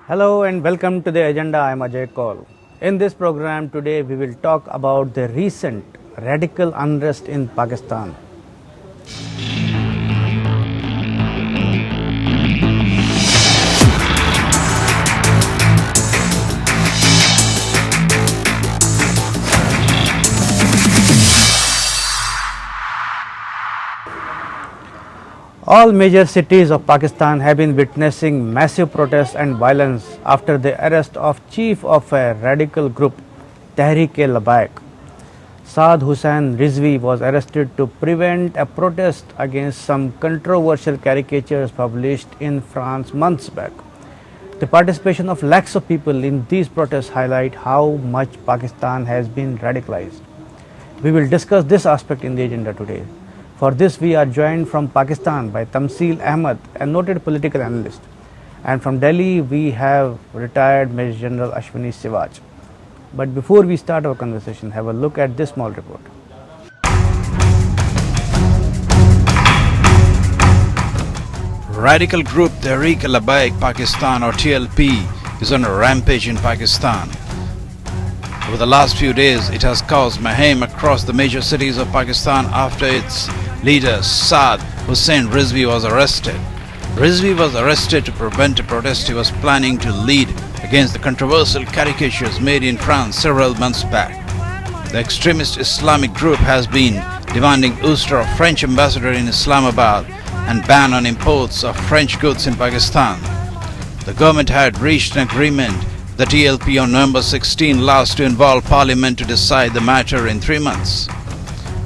Hello and welcome to the agenda. I am Ajay Kaul. In this program today we will talk about the recent radical unrest in Pakistan. All major cities of Pakistan have been witnessing massive protests and violence after the arrest of chief of a radical group, Tehreek-e-Labbaik. Saad Hussain Rizvi was arrested to prevent a protest against some controversial caricatures published in France months back. The participation of lakhs of people in these protests highlight how much Pakistan has been radicalized. We will discuss this aspect in the agenda today. For this, we are joined from Pakistan by Tamsil Ahmed, a noted political analyst. And from Delhi, we have retired Major General Ashwini Sivaj. But before we start our conversation, have a look at this small report. Radical group Tehreek-e-Labbaik Pakistan or TLP is on a rampage in Pakistan. Over the last few days, it has caused mayhem across the major cities of Pakistan after its leader Saad Hussain Rizvi was arrested. Rizvi was arrested to prevent a protest he was planning to lead against the controversial caricatures made in France several months back. The extremist Islamic group has been demanding ouster of French ambassador in Islamabad and ban on imports of French goods in Pakistan. The government had reached an agreement with the TLP on November 16 last to involve Parliament to decide the matter in 3 months.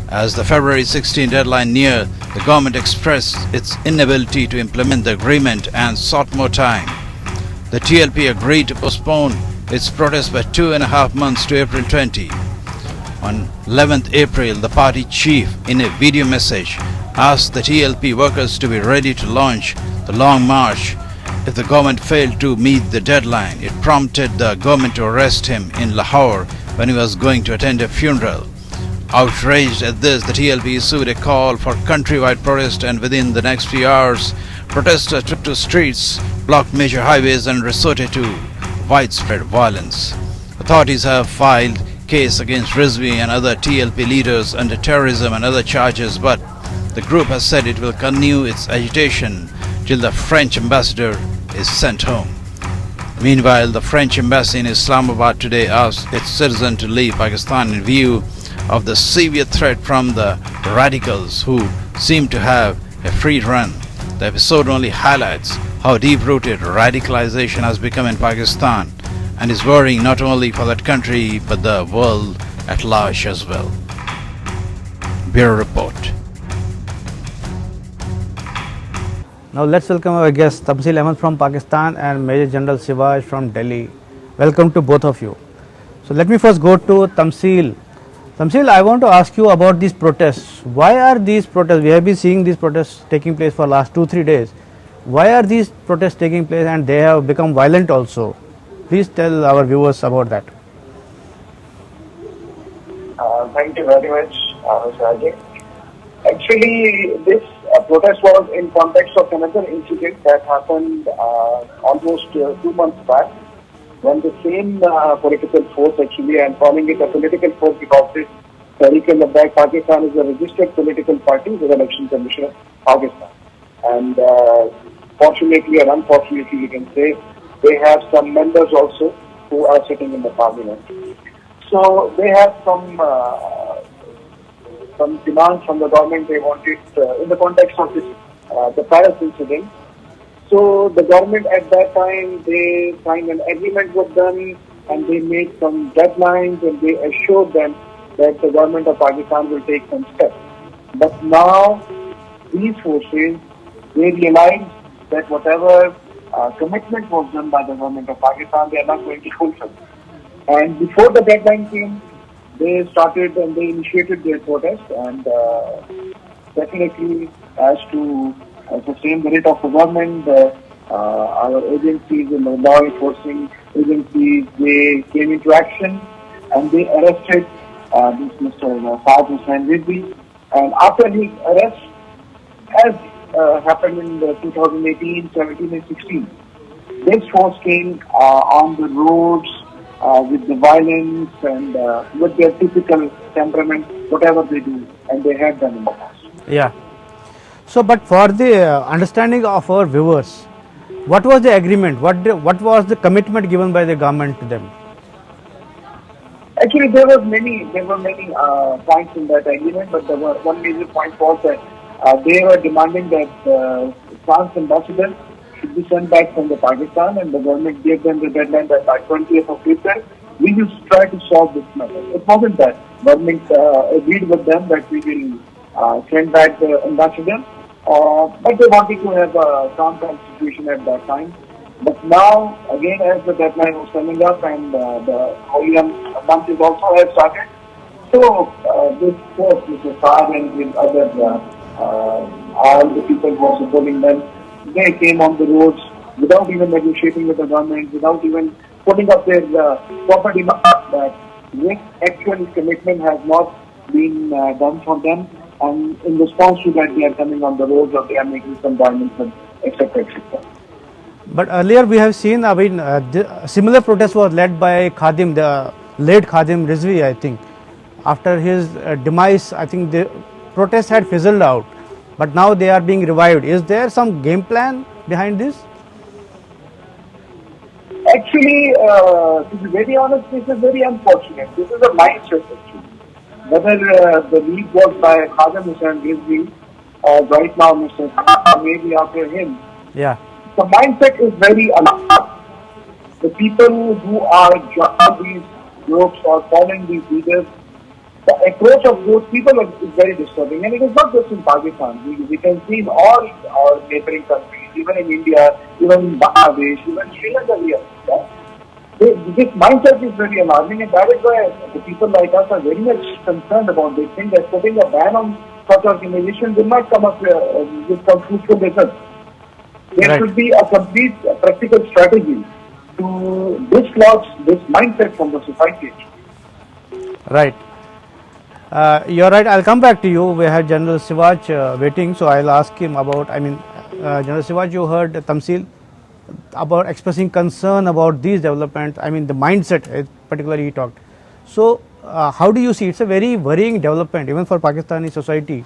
As the February 16 deadline neared, the government expressed its inability to implement the agreement and sought more time. The TLP agreed to postpone its protest by 2.5 months to April 20. On 11th April, the party chief, in a video message, asked the TLP workers to be ready to launch the long march if the government failed to meet the deadline. It prompted the government to arrest him in Lahore when he was going to attend a funeral. Outraged at this, the TLP issued a call for countrywide protest, and within the next few hours, protesters took to streets, blocked major highways and resorted to widespread violence. Authorities have filed case against Rizvi and other TLP leaders under terrorism and other charges, but the group has said it will continue its agitation till the French ambassador is sent home. Meanwhile, the French embassy in Islamabad today asked its citizens to leave Pakistan in view of the severe threat from the radicals who seem to have a free run. The episode only highlights how deep-rooted radicalization has become in Pakistan and is worrying not only for that country but the world at large as well. Bureau Report. Now let's welcome our guests Tamsil Ahmed from Pakistan and Major General Sivaj from Delhi. Welcome to both of you. So let me first go to Tamsil. Tamsil, I want to ask you about these protests. Why are these protests? We have been seeing these protests taking place for last 2-3 days. Why are these protests taking place and they have become violent also? Please tell our viewers about that. Thank you very much, Mr. Ajay. Actually, this protest was in context of another incident that happened almost 2 months back, when the same political force, actually, I am calling it a political force because this Tehreek-e-Labbaik Pakistan is a registered political party with Election Commission of Pakistan. And fortunately or unfortunately, you can say, they have some members also who are sitting in the parliament. So they have some demands from the government. They wanted, in the context of this, the Paris incident. So the government at that time, they signed an agreement with them and they made some deadlines and they assured them that the government of Pakistan will take some steps. But now these forces, they realize that whatever commitment was done by the government of Pakistan, they are not going to fulfill. And before the deadline came, they started and they initiated their protest, and definitely as to sustain the writ of the government, our agencies and the law enforcing agencies, they came into action and they arrested this Mr. Saad Hussain Rizvi. And after his arrest, as happened in 2018, 17 and 16, this force came on the roads with the violence and with their typical temperament, whatever they do, and they had done in the past. Yeah. So, but for the understanding of our viewers, what was the agreement? What was the commitment given by the government to them? Actually, there were many points in that agreement, but one major point was that they were demanding that France ambassador should be sent back from the Pakistan, and the government gave them the deadline that by 20th of April we will try to solve this matter. It wasn't that government agreed with them that we will send back the ambassador, but they wanted to have a calm situation at that time. But now, again, as the deadline was coming up and the OEM bunches also have started, so this force, Mr. Saad and with other, all the people who are supporting them, they came on the roads without even negotiating with the government, without even putting up their proper demand that this actual commitment has not been done for them, and in response to that they are coming on the roads or they are making some violence, etc., etc. But earlier we have seen, similar protest was led by Khadim, the late Khadim Rizvi, I think. After his demise, I think the protest had fizzled out, but now they are being revived. Is there some game plan behind this? Actually, to be very honest, this is very unfortunate. This is a mindset actually. Whether the lead was by Saad Hussain Rizvi or right now Mr. maybe after him. Yeah. The mindset is very alarming. The people who are joining these groups or following these leaders, the approach of those people is very disturbing. And it is not just in Pakistan. We can see in all our neighboring countries, even in India, even in Bangladesh, even Sri Lanka. This mindset is very alarming, and that is why the people like us are very much concerned about this thing, that putting a ban on such organizations will not come up with some fruitful results. There should be a complete practical strategy to dislodge this mindset from the society. Right. You're right. I'll come back to you. We had General Sivaj waiting, so I'll ask him about, General Sivaj, you heard Tamsil about expressing concern about these developments, the mindset particularly he talked. So, how do you see? It's a very worrying development even for Pakistani society,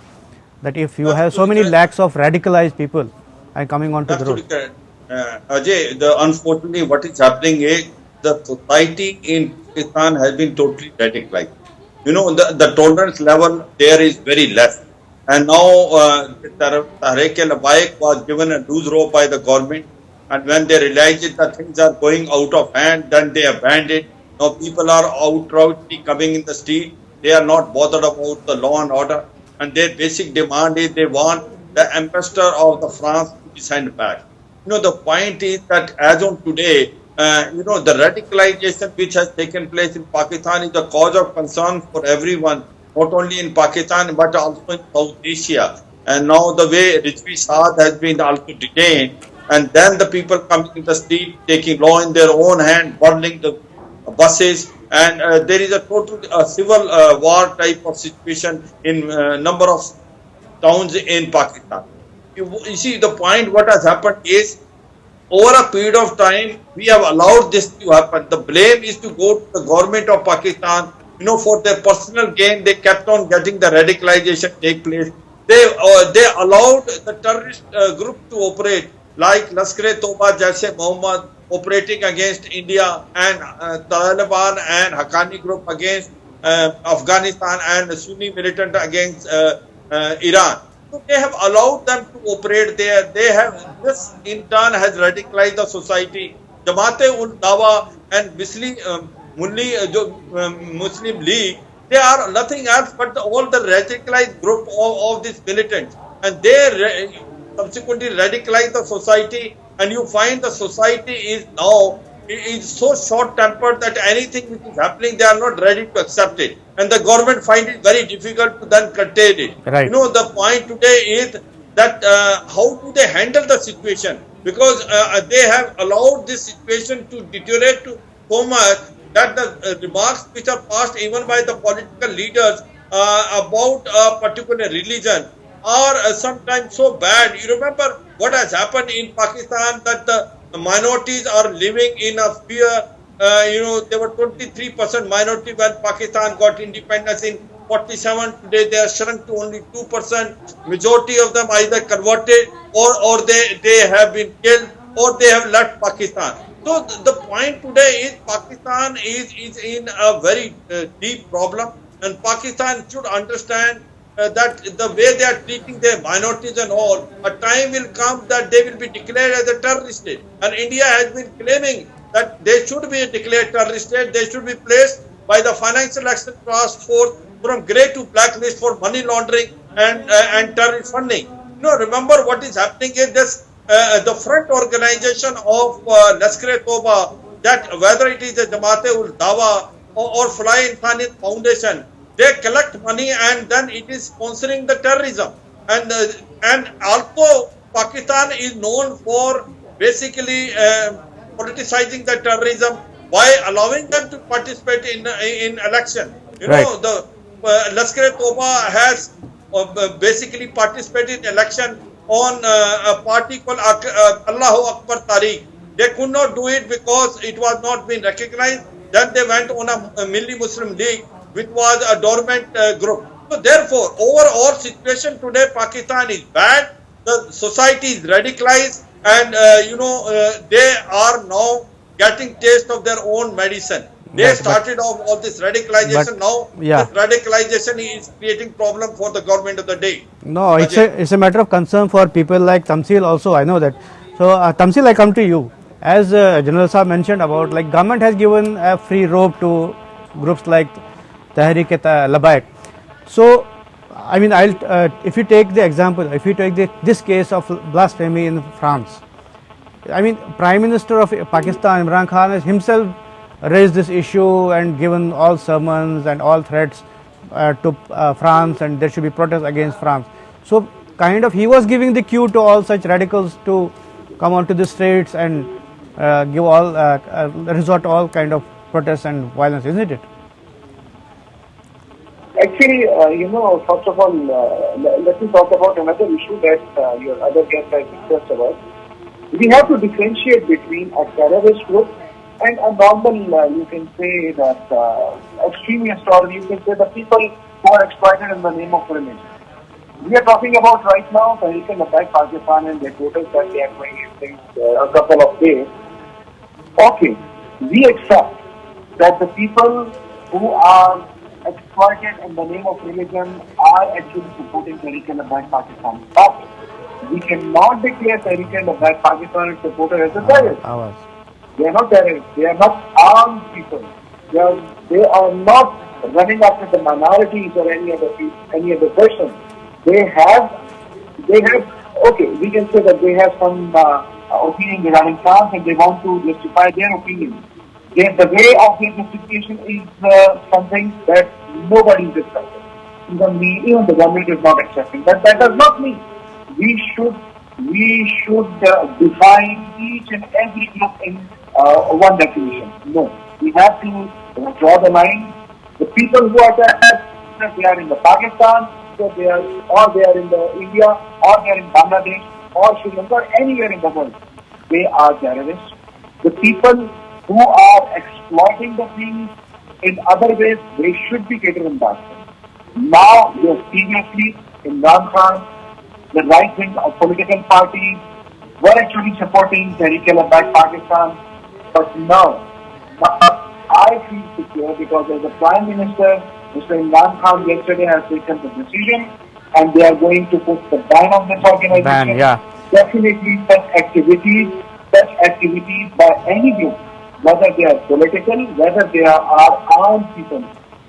that if you have so many lakhs of radicalized people and coming onto the road. Ajay, unfortunately what is happening is the society in Pakistan has been totally radicalized. You know, the tolerance level there is very less. And now Tehreek-e-Labbaik was given a loose rope by the government, and when they realized that things are going out of hand, then they abandoned it. Now people are outrightly coming in the street. They are not bothered about the law and order, and their basic demand is they want the ambassador of the France to be sent back. You know, the point is that as on today, the radicalization which has taken place in Pakistan is a cause of concern for everyone, not only in Pakistan but also in South Asia. And now the way Rizvi Saad has been also detained, and then the people coming in the street, taking law in their own hand, burning the buses, and there is a total civil war type of situation in number of towns in Pakistan. You see, the point what has happened is, over a period of time, we have allowed this to happen. The blame is to go to the government of Pakistan. You know, for their personal gain, they kept on getting the radicalization take place. They allowed the terrorist group to operate, like Lashkar-e-Toba, Jaishe Mohammed operating against India, and Taliban and Haqqani group against Afghanistan, and Sunni militant against Iran. So they have allowed them to operate there. This in turn has radicalized the society. Jamaat-e-ul-Dawa and Muslim League, they are nothing else but all the radicalized group of these militants, and they subsequently radicalize the society, and you find the society is now so short-tempered that anything which is happening, they are not ready to accept it, and the government find it very difficult to then curtail it. Right. You know, the point today is that how do they handle the situation, because they have allowed this situation to deteriorate to so much that the remarks which are passed even by the political leaders about a particular religion are sometimes so bad. You remember what has happened in Pakistan, that the minorities are living in a fear. There were 23% minority when Pakistan got independence in 47. Today they are shrunk to only 2%. Majority of them either converted or they have been killed or they have left Pakistan. So the point today is Pakistan is in a very deep problem, and Pakistan should understand that the way they are treating their minorities and all, a time will come that they will be declared as a terrorist state. And India has been claiming that they should be declared terrorist state. They should be placed by the Financial Action Task Force from grey to blacklist for money laundering and terrorist funding. Remember what is happening is this. The front organization of Lashkar-e-Toba, that whether it is the Jamaat-ul-Dawa or Fly Insaniyat Foundation, they collect money and then it is sponsoring the terrorism. And also Pakistan is known for basically politicizing the terrorism by allowing them to participate in election. The Lashkar-e-Toba has basically participated in election on a party called Allahu Akbar Tariq. They could not do it because it was not being recognized. Then they went on a Milli Muslim League, which was a dormant group. So therefore, overall situation today, Pakistan is bad. The society is radicalized, and they are now getting taste of their own medicine. They started off all this radicalization. Now this radicalization is creating problem for the government of the day. No, it's a matter of concern for people like Tamsil also. I know that. So Tamsil, I come to you. As General Saab mentioned about, like, government has given a free rope to groups like Tehreek-e-Labbaik. So I mean, if you take the example, if you take this case of blasphemy in France, I mean, Prime Minister of Pakistan, Imran Khan, has himself raised this issue and given all sermons and all threats to France, and there should be protests against France. So kind of he was giving the cue to all such radicals to come onto the streets and give all resort to all kind of protests and violence, isn't it? Actually, first of all, let me talk about another issue that your other guest has discussed about. We have to differentiate between a terrorist group and a normal, you can say that extremist, or you can say the people who are exploited in the name of religion. We are talking about right now Tehreek-e-Labbaik Pakistan and the protests that they are doing in a couple of days. Okay, we accept that the people who are exploited in the name of religion are actually supporting Tehreek-e-Labbaik Pakistan. But we cannot declare Tehreek-e-Labbaik Pakistan and supporter as a terrorist. They are not terrorists. They are not armed people. They are not running after the minorities or any other person. They have. Okay, we can say that they have some opinion regarding France, and they want to justify their opinion. The way of their justification is something that nobody is accepting. Even the government is not accepting. But that does not mean we should define each and every group in one definition. No, we have to draw the line. The people who are there, they are in the Pakistan, they are in the India, or they are in Bangladesh, or Sri Lanka, or anywhere in the world. They are terrorists. The people who are exploiting the things in other ways, they should be taken in that. Now, previously, Imran Khan, the right wing of political parties were actually supporting Tehreek-e-Labbaik Pakistan. But now I feel secure because as the Prime Minister, Mr. Imran Khan, yesterday has taken the decision and they are going to put the ban on this organization. Definitely such activities by any group, whether they are political, whether they are armed people,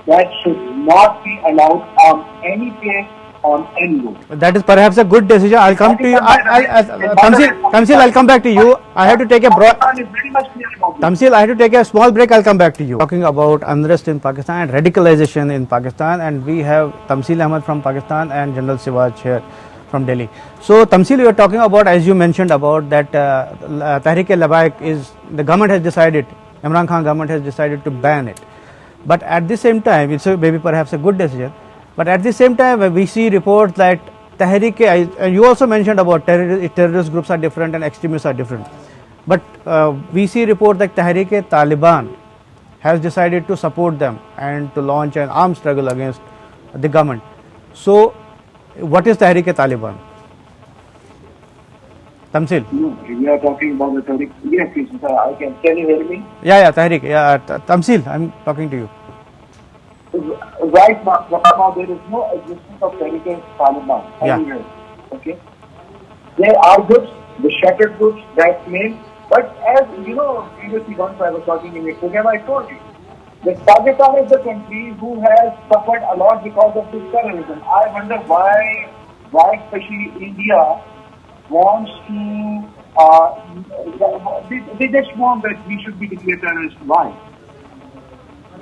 that should not be allowed on any place, on any road. That is perhaps a good decision. I'll come to you. Tamsil, I'll come back to you. I have to take a Tamsil, I have to take a small break. I'll come back to you. Talking about unrest in Pakistan and radicalization in Pakistan, and we have Tamsil Ahmed from Pakistan and General Siwaj here from Delhi. So Tamsil, you are talking about, as you mentioned, about that Tehreek-e-Labbaik is, the government has decided, Imran Khan government has decided to ban it. But at the same time, it's maybe perhaps a good decision. But at the same time, we see reports that Tehreek, and you also mentioned about terrorist groups are different and extremists are different. But we see report that Tehreek-e-Taliban has decided to support them and to launch an armed struggle against the government. So, what is Tehreek-e-Taliban? Tamsil? No, we are talking about the Tehreek. Yes, I can. Can you hear me? Yeah, Tehreek. Yeah, Tamsil, I'm talking to you. Right now, there is no existence of Tehreek-e-Taliban anywhere. Okay, there are groups, the shattered groups, that's name. But as you know, previously once I was talking in a program, I told you that Pakistan is the country who has suffered a lot because of this terrorism. I wonder why especially India wants to, they just want that we should be declared terrorists. Why?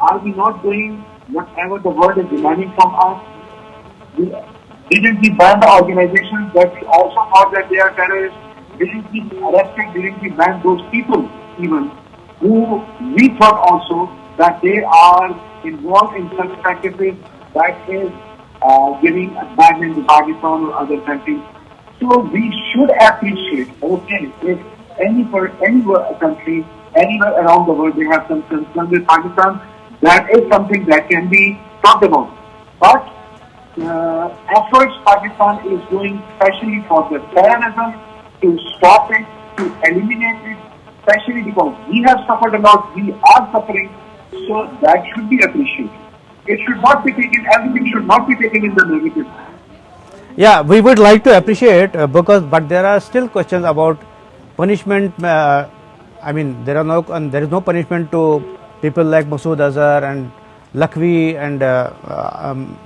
Are we not doing whatever the world is demanding from us? Didn't we ban the organizations that we also thought that they are terrorists? Didn't we arrested, didn't we ban those people even who we thought also that they are involved in such practices that is giving a bad name to Pakistan or other countries? So we should appreciate, okay, if any country, anywhere around the world, they have some concern with Pakistan, that is something that can be talked about. But efforts Pakistan is doing, especially for the terrorism, to stop it, to eliminate it, especially because we have suffered a lot, we are suffering, so that should be appreciated. It should not be taken, everything should not be taken in the negative. Yeah, we would like to appreciate but there are still questions about punishment. I mean, there is no punishment to people like Masood Azhar and Lakhvi and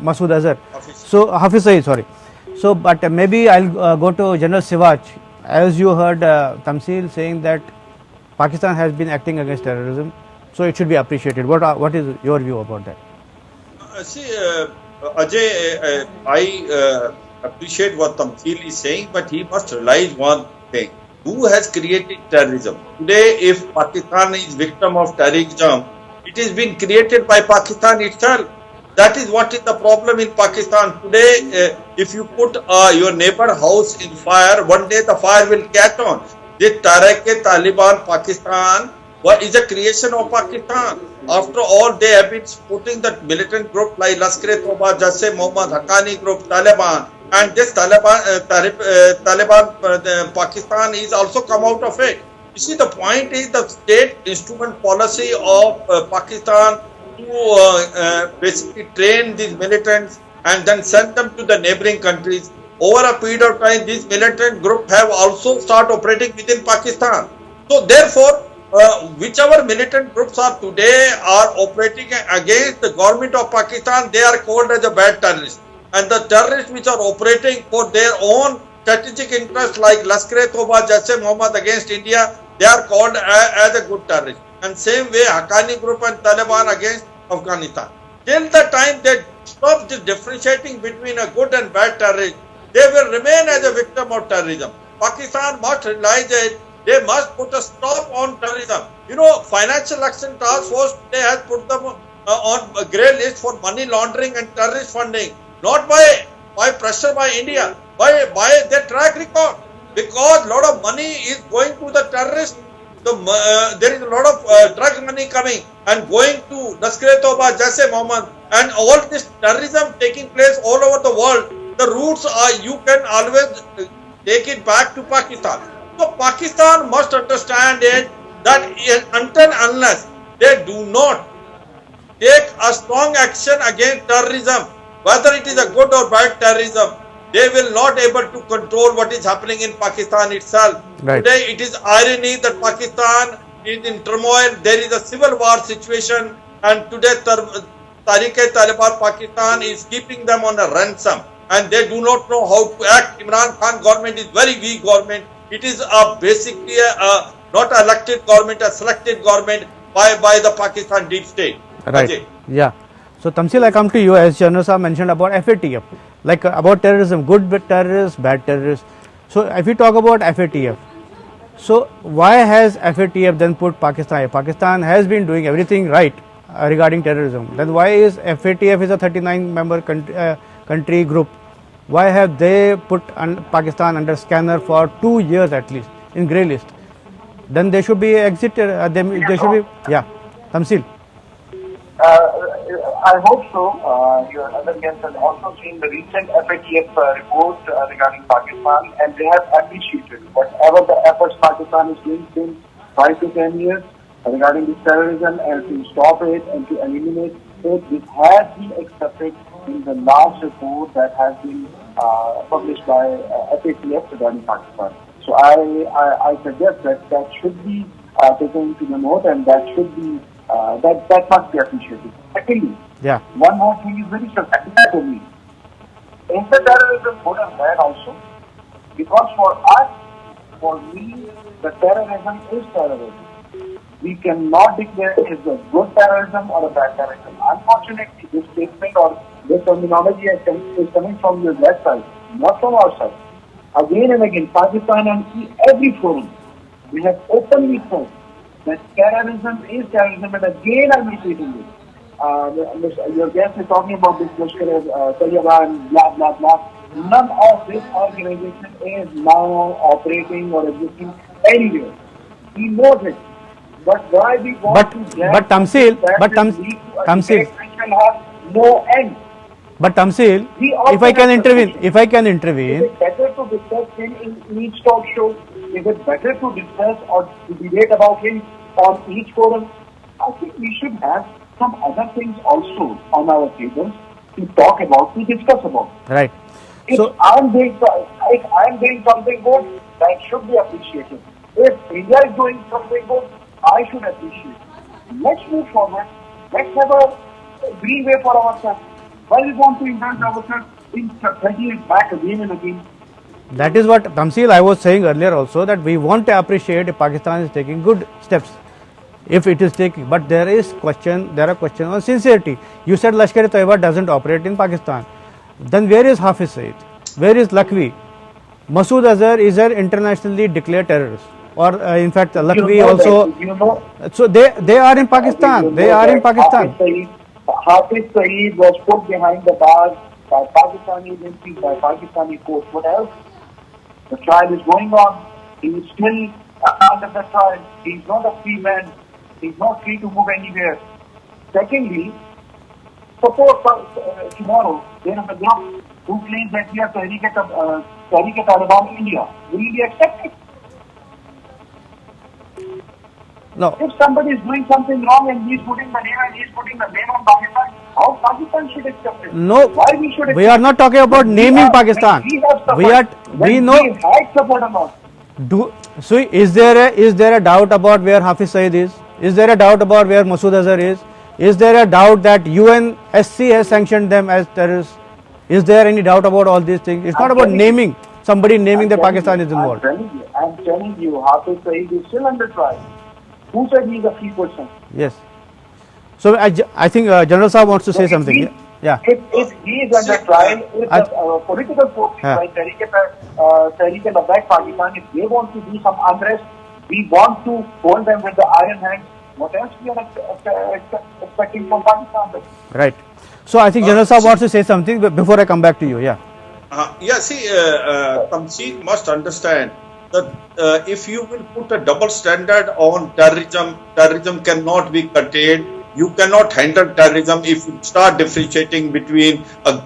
Masood Azhar. So Hafiz Saeed, sorry. So, but maybe I'll go to General Sivaj. As you heard Tamsil saying that Pakistan has been acting against terrorism, so it should be appreciated. What is your view about that? Ajay, I appreciate what Tamsil is saying, but he must realize one thing. Who has created terrorism? Today, if Pakistan is victim of terrorism, it is being created by Pakistan itself. That is what is the problem in Pakistan. Today, if you put your neighbor house in fire, one day the fire will catch on. The Tehreek-e-Taliban Pakistan is a creation of Pakistan. After all, they have been supporting that militant group like Lashkar-e-Toba, Jaise Mohammed, Haqqani group, Taliban. And this Taliban Pakistan is also come out of it. You see, the point is the state instrument policy of Pakistan to basically train these militants and then send them to the neighboring countries. Over a period of time, these militant groups have also started operating within Pakistan. So therefore, whichever militant groups are today are operating against the government of Pakistan, they are called as a bad terrorists. And the terrorists which are operating for their own strategic interests like Lashkar-e-Toba, Jaise Mohammed against India, they are called as a good terrorist. And same way Haqqani group and Taliban against Afghanistan. Till the time they stop differentiating between a good and bad terrorist, they will remain as a victim of terrorism. Pakistan must realize that they must put a stop on terrorism. You know, Financial Action Task Force today has put them on a grey list for money laundering and terrorist funding. Not by pressure by India, by their track record. Because a lot of money is going to the terrorists. There is a lot of drug money coming and going to Lashkar-e-Toba, Jaise Mohammed, and all this terrorism taking place all over the world. The roots are, you can always take it back to Pakistan. So Pakistan must understand it that until unless they do not take a strong action against terrorism, whether it is a good or bad terrorism, they will not able to control what is happening in Pakistan itself. Right. Today it is irony that Pakistan is in turmoil. There is a civil war situation, and today Tehreek-e-Taliban Pakistan is keeping them on a ransom, and they do not know how to act. Imran Khan government is very weak government. It is basically not elected government, a selected government by the Pakistan deep state. Right. Ajay. Yeah. So Tamsil, I come to you. As Janasa mentioned about FATF, like about terrorism, good terrorists, bad terrorists. So if we talk about FATF, so why has FATF then put Pakistan? Pakistan has been doing everything right regarding terrorism. Then why is FATF is a 39-member country group? Why have they put Pakistan under scanner for 2 years at least in grey list? then they should be exited. They should be, yeah. Tamsil. I hope so. Your other guests have also seen the recent FATF report regarding Pakistan, and they have appreciated whatever the efforts Pakistan is doing since 5 to 10 years regarding this terrorism and to stop it and to eliminate it. This has been accepted in the last report that has been published by FATF regarding Pakistan. So I suggest that should be taken to the note, and that should be that must be appreciated. Secondly, Yeah. one more thing is very specific to me. Is the terrorism good or bad also? Because for us, for me, the terrorism is terrorism. We cannot declare it is a good terrorism or a bad terrorism. Unfortunately, this statement or this terminology is coming from your left side, not from our side. Again and again, Pakistan on every forum, we have openly said that terrorism is terrorism, and again I'm repeating it. Your guest is talking about this Taliban and blah blah blah. None of this organization is now operating or existing anywhere. He knows it. But why we want to get but Tamsil, but Tamsil, which will have no end. But Tamsil, We also if I can have intervene, suggestions. if I can Is intervene, it better to discuss him in each talk show? Is it better to discuss or to debate about him on each forum? I think we should have some other things also on our tables to talk about, to discuss about. right? If So, I'm doing something good, that should be appreciated. If India is doing something good, I should appreciate. Let's move forward. Let's have a green way for ourselves. Why we want to indulge ourselves in 30 years back again and again? that is what Tamsil, I was saying earlier also, that we want to appreciate if Pakistan is taking good steps, if it is taking, but there are questions on sincerity. You said Lashkar-e-Taiba doesn't operate in Pakistan. Then where is Hafiz Saeed? Where is Lakhvi? Masood Azhar is an internationally declared terrorist, or in fact Lakhvi also. So they are in Pakistan. They are in Pakistan. Hafiz Saeed was put behind the bars by Pakistani agencies, by Pakistani courts. What else? The trial is going on. He is still under the trial. He is not a free man. He is not free to move anywhere. Secondly, suppose tomorrow there is a group who claims that we are Tehreek-e-Taliban India. Will he be accepted? No. If somebody is doing something wrong and he is putting the name on Pakistan, how Pakistan should accept it? No, Why we should accept we are not talking about naming Pakistan. We know. We had support a lot. So is there a doubt about where Hafiz Saeed is? Is there a doubt about where Masood Azhar is? Is there a doubt that UNSC has sanctioned them as terrorists? Is there any doubt about all these things? It's not about naming, somebody naming that Pakistan is involved. I'm telling you, Hafiz Saeed is still under trial. Who said he's a free person? Yes. So I think General Saab wants to say something. Yeah. If he is under trial, if the political forces like Tehreek-e-Labbaik Pakistan, if they want to do some unrest, we want to hold them with the iron hand. What else we are expecting from Pakistan? Right. So I think General Saab wants to say something before I come back to you. Yeah. Tamsil must understand that if you will put a double standard on terrorism cannot be curtailed. You cannot handle terrorism if you start differentiating between a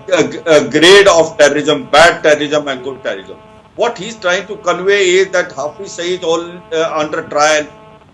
grade of terrorism, bad terrorism and good terrorism. What he's trying to convey is that Hafiz Saeed all under trial.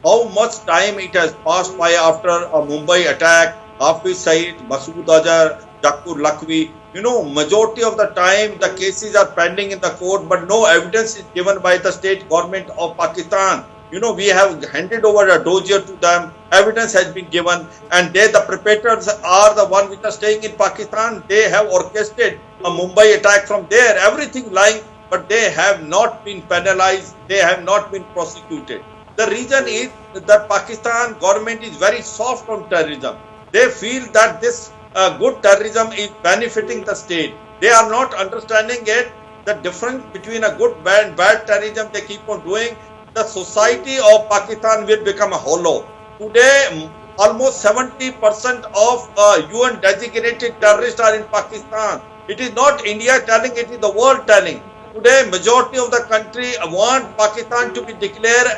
How much time it has passed by after a Mumbai attack, Hafiz Saeed, Masood Azhar, Jakur Lakhvi. Majority of the time the cases are pending in the court, but no evidence is given by the state government of Pakistan. We have handed over a dossier to them, evidence has been given, and the perpetrators are the ones which are staying in Pakistan. They have orchestrated a Mumbai attack from there, everything lying, but they have not been penalized, they have not been prosecuted. The reason is that Pakistan government is very soft on terrorism. They feel that this good terrorism is benefiting the state. They are not understanding it, the difference between a good and bad terrorism they keep on doing. The society of Pakistan will become a hollow. Today, almost 70% of UN designated terrorists are in Pakistan. It is not India telling, it is the world telling. today majority of the country want Pakistan to be declared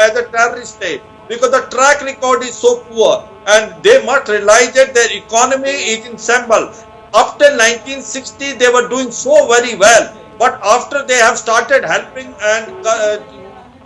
as a terrorist state because the track record is so poor, and they must realize that their economy is in shambles. After 1960, they were doing so very well, but after they have started helping and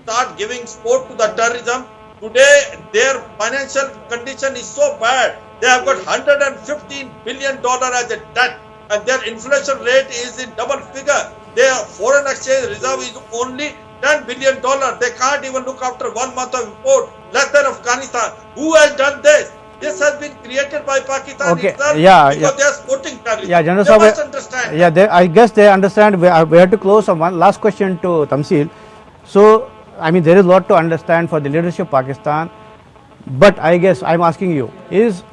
start giving support to the terrorism, today their financial condition is so bad. They have got $115 billion as a debt, and their inflation rate is in double figure. Their foreign exchange reserve is only $10 billion. They can't even look after 1 month of import, less than Afghanistan. Who has done this? This has been created by Pakistan itself because they are supporting terrorism. Yeah, General they must understand. Yeah, I guess they understand. We have to close on one last question to Tamsil. So, I mean, there is a lot to understand for the leadership of Pakistan. But I guess I'm asking you,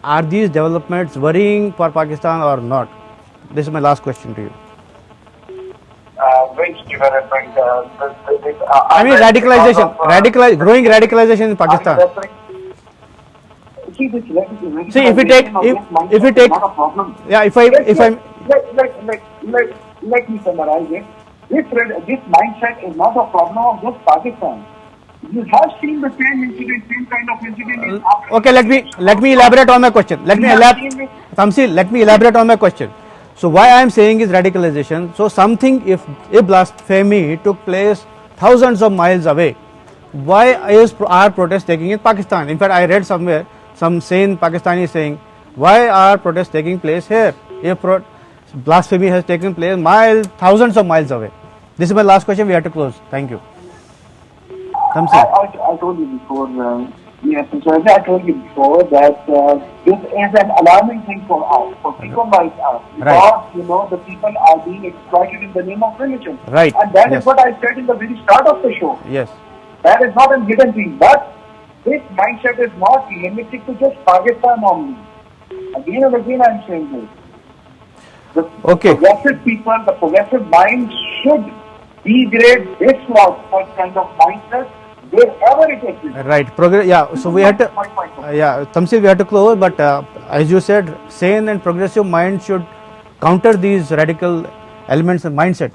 are these developments worrying for Pakistan or not? This is my last question to you. Which development? I mean radicalization, growing radicalization in Pakistan. See, if we take, yeah, let me summarize it. This mindset is not a problem of just Pakistan. You have seen the same kind of incident in Africa. Okay, let me elaborate on my question. Tamsil, let me elaborate on my question. So why I am saying is radicalization. So something, if blasphemy took place thousands of miles away, why are protests taking in Pakistan? In fact, I read somewhere some sane Pakistani saying, why are protests taking place here if blasphemy has taken place thousands of miles away? This is my last question. We have to close. Thank you. I told you before, I told you before that this is an alarming thing for us, for people like us, because the people are being exploited in the name of religion. Right. And that is what I said in the very start of the show. Yes. That is not a hidden thing, but this mindset is not limited to just Pakistan only. Again and again I am saying this. The progressive people, the progressive mind should degrade this kind of mindset wherever it exists. Right. So we had to, Tamsil, we had to close, but as you said, sane and progressive mind should counter these radical elements and mindset.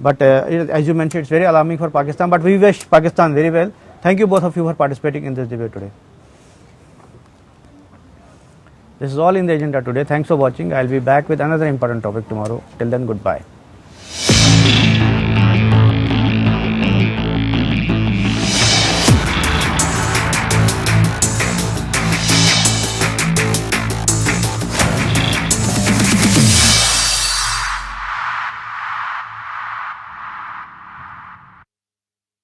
But as you mentioned, it's very alarming for Pakistan, but we wish Pakistan very well. Thank you both of you for participating in this debate today. This is all in the agenda today. Thanks for watching. I'll be back with another important topic tomorrow. Till then, goodbye.